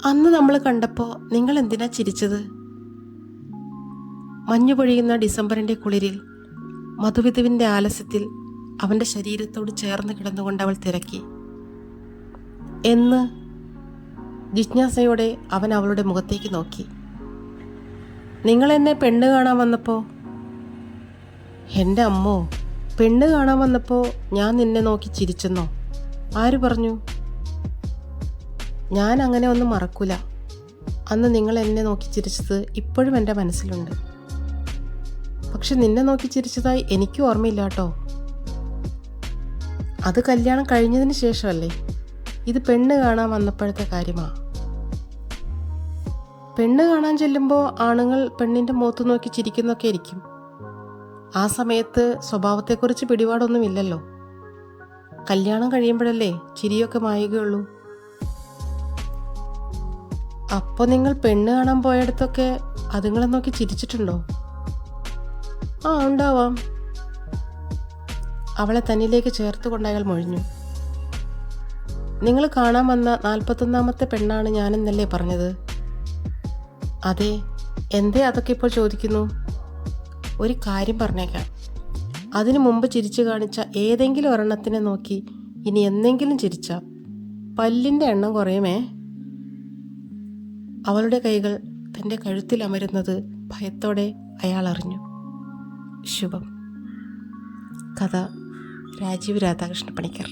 അന്ന് നമ്മൾ കണ്ടപ്പോൾ നിങ്ങൾ എന്തിനാ ചിരിച്ചത്? മഞ്ഞു പൊഴിയുന്ന ഡിസംബറിൻ്റെ കുളിരിൽ മധുവിധുവിൻ്റെ ആലസ്യത്തിൽ അവൻ്റെ ശരീരത്തോട് ചേർന്ന് കിടന്നുകൊണ്ട് അവൾ തിരക്കി. എന്ന് ജിജ്ഞാസയോടെ അവൻ അവളുടെ മുഖത്തേക്ക് നോക്കി. നിങ്ങൾ എന്നെ പെണ്ണ് കാണാൻ വന്നപ്പോൾ? എൻ്റെ അമ്മോ, പെണ്ണ് കാണാൻ വന്നപ്പോൾ ഞാൻ നിന്നെ നോക്കി ചിരിച്ചെന്നോ? ആര് പറഞ്ഞു? ഞാൻ അങ്ങനെ ഒന്നും മറക്കൂല. അന്ന് നിങ്ങൾ എന്നെ നോക്കി ചിരിച്ചത് ഇപ്പോഴും എൻ്റെ മനസ്സിലുണ്ട്. പക്ഷെ നിന്നെ നോക്കി ചിരിച്ചതായി എനിക്കും ഓർമ്മയില്ല കേട്ടോ. അത് കല്യാണം കഴിഞ്ഞതിന് ശേഷമല്ലേ? ഇത് പെണ്ണ് കാണാൻ വന്നപ്പോഴത്തെ കാര്യമാ. പെണ്ണ് കാണാൻ ചെല്ലുമ്പോൾ ആണുങ്ങൾ പെണ്ണിൻ്റെ മുഖത്ത് നോക്കി ചിരിക്കുന്നൊക്കെ ഇരിക്കും. ആ സമയത്ത് സ്വഭാവത്തെക്കുറിച്ച് പിടിപാടൊന്നുമില്ലല്ലോ. കല്യാണം കഴിയുമ്പോഴല്ലേ ചിരിയൊക്കെ മായുകയുള്ളൂ. അപ്പോൾ നിങ്ങൾ പെണ്ണ് കാണാൻ പോയടത്തൊക്കെ അതുങ്ങളെ നോക്കി ചിരിച്ചിട്ടുണ്ടോ? ആ, ഉണ്ടാവാം. അവളെ തന്നിലേക്ക് ചേർത്തുകൊണ്ട് അയാൾ മൊഴിഞ്ഞു. നിങ്ങൾ കാണാൻ വന്ന 41ാമത്തെ പെണ്ണാണ് ഞാനെന്നല്ലേ പറഞ്ഞത്? അതെ. എന്തേ അതൊക്കെ ഇപ്പോൾ ചോദിക്കുന്നു? ഒരു കാര്യം പറഞ്ഞേക്കാം. അതിനു മുമ്പ് ചിരിച്ചു കാണിച്ച ഏതെങ്കിലും ഒരെണ്ണത്തിനെ നോക്കി ഇനി എന്തെങ്കിലും ചിരിച്ച പല്ലിൻ്റെ എണ്ണം കുറയുമേ. അവളുടെ കൈകൾ തൻ്റെ കഴുത്തിൽ അമരുന്നത് ഭയത്തോടെ അയാൾ അറിഞ്ഞു. ശുഭം. കഥ രാജീവ് രാധാകൃഷ്ണ പണിക്കർ.